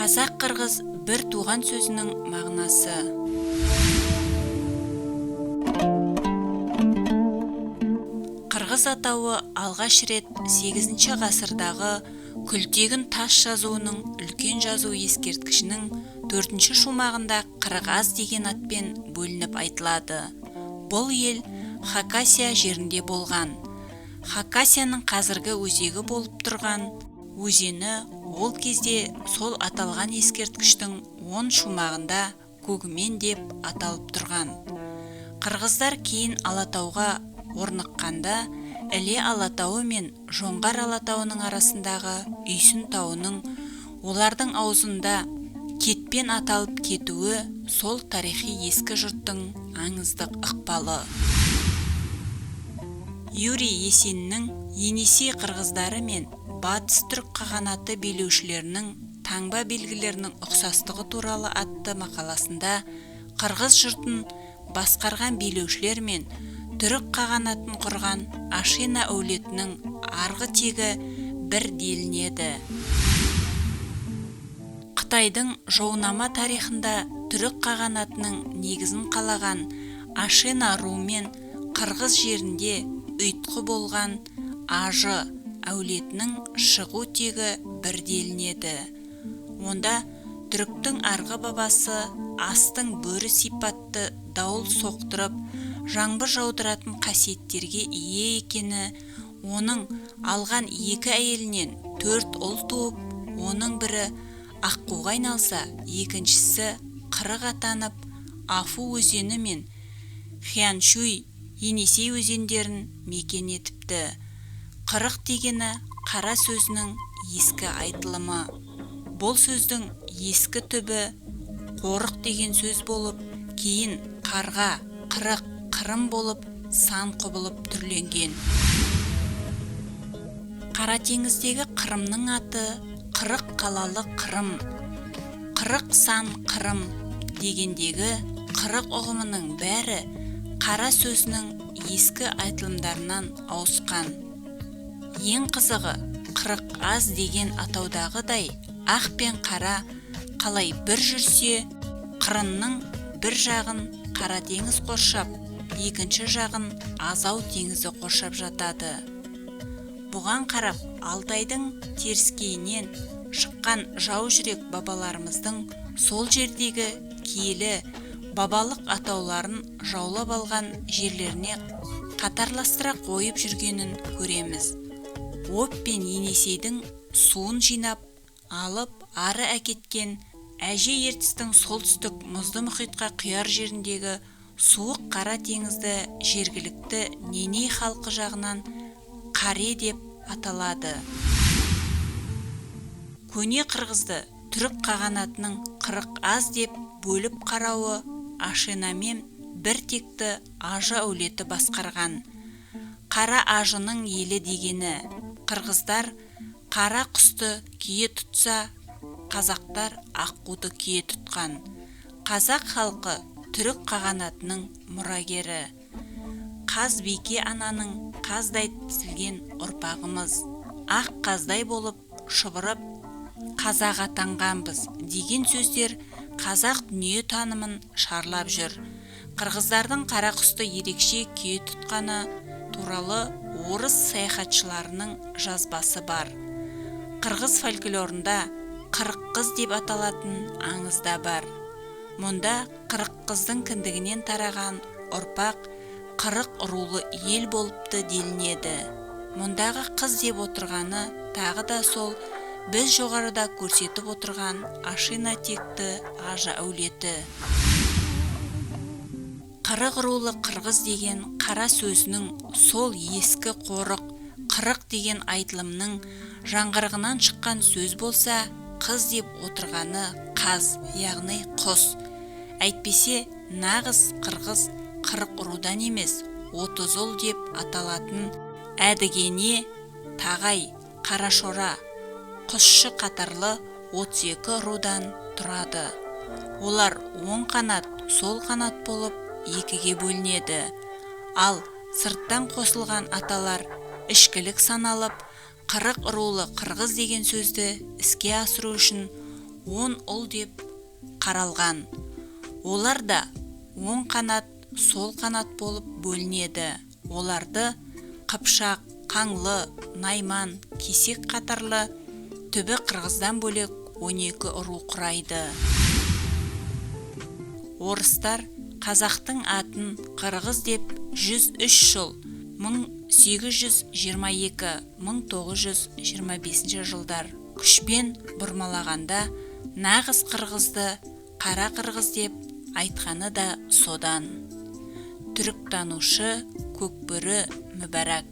Қазақ-қырғыз бір туған сөзінің мағынасы. Қырғыз атауы алғаш рет 8 ғасырдағы күлтегін тас жазуының үлкен жазу ескерткішінің 4 шумағында Қырғаз деген атпен бөлініп айтылады. Бұл ел Хакасия жерінде болған. Хакасияның қазіргі өзегі болып тұрған өзені ол кезде сол аталған ескерткіштің 10 шумағында Көгімен деп аталып тұрған. Қырғыздар кейін Алатауға орныққанда Іле Алатауы мен Жоңғар Алатауының арасындағы Үйсін тауының олардың аузында кетпен аталып кетуі сол тарихи ескі жұрттың аңыздық ықпалы. Юрий Есеннің Енисей қырғыздары мен Батыс түрік қағанаты билеушілерінің таңба белгілерінің ұқсастығы туралы атты мақаласында қырғыз жұртын басқарған билеушілер мен түрік қағанатын құрған Ашина әулетінің арғы тегі бір делінеді. Қытайдың Жоунама тарихында түрік қағанатының негізін қалаған Ашина руымен қырғыз жерінде ұйтқы болған Ажы әулетінің шығу тегі бір делінеді. Онда түріктің арғы бабасы астың бөрі сипатты дауыл соқтырып, жаңбыр жаудыратын қасиеттерге ие екені, оның алған 2 әйелінен 4 ұл туып, оның бірі аққуға айналса, екіншісі қырық атанып, Афу өзені мен Хяншуй, Енисей өзендерін мекен етіпті. Қырық дегені қара сөзінің ескі айтылымы. Бұл сөздің ескі түбі қорық деген сөз болып, кейін қарға, қырық, қырым болып, сан құбылып түрленген. Қара теңіздегі Қырымның аты қырық қалалы Қырым. Қырық сан Қырым дегендегі қырық ұғымының бәрі қара сөзінің ескі айтылымдарынан ауысқан. Ең қызығы, қырық аз деген атаудағыдай ақ пен қара қалай бір жүрсе, қырынның бір жағын қара теңіз қоршап, екінші жағын Азау теңізі қоршап жатады. Бұған қарап, Алтайдың теріскейінен шыққан жау жүрек бабаларымыздың сол жердегі киелі бабалық атауларын жаулап алған жерлеріне қатарластыра қойып жүргенін көреміз. Оп пен Енисейдің суын жинап, алып ары әкеткен Әже ертістің солтүстік мұзды мұхитқа құяр жеріндегі суық қара теңізді жергілікті Неней халқы жағынан Қаре деп аталады. Көне қырғызды түрік қағанатының қырық аз деп бөліп қарауы Ашинамен бір текті Ажы әулеті басқарған. Қара Ажының елі дегені, қырғыздар қара құсты кие тұтса, қазақтар аққуды кие тұтқан. Қазақ халқы түрік қағанатының мұрагері. Қаз бике ананың қаздай тізілген ұрпағымыз. Ақ қаздай болып шұбырып, қазақ атанғанбыз деген сөздер қазақ дүние танымын шарлап жүр. Қырғыздардың қара құсты ерекше кие тұтқаны туралы орыс саяхатшыларының жазбасы бар. Қырғыз фольклорында қырық қыз деп аталатын аңызда бар. Мұнда қырық қыздың кіндігінен тараған ұрпақ қырық рулы ел болыпты делінеді. Мұндағы қыз деп отырғаны тағы да сол біз жоғарыда көрсетіп отырған Ашина текті Ажы әулеті. Қырық рулы қырғыз деген қара сөзінің сол ескі қорық, қырық деген айтылымның жаңғырығынан шыққан сөз болса, қыз деп отырғаны қаз, яғни құс. Әйтпесе, нағыз қырғыз қырық рудан емес, 30 ұл деп аталатын Әдігене, Тағай, Қарашора, Құсшы қатарлы 32 рудан тұрады. Олар оң қанат, сол қанат болып екіге бөлінеді. Ал сырттан қосылған аталар ішкілік саналып, 40 рулы қырғыз деген сөзді іске асыру үшін 10 ұл деп қаралған. Олар да оң қанат, сол қанат болып бөлінеді. Оларды Қыпшақ, Қаңлы, Найман, Кесек қатарлы түбі қырғыздан бөлек 12 ру құрайды. Орыстар қазақтың атын қырғыз деп 103 жыл 1822-1925 жылдар күшпен бұрмалағанда нағыз қырғызды қара қырғыз деп айтқаны да содан. Түріктанушы Көкбөрі Мүбәрак.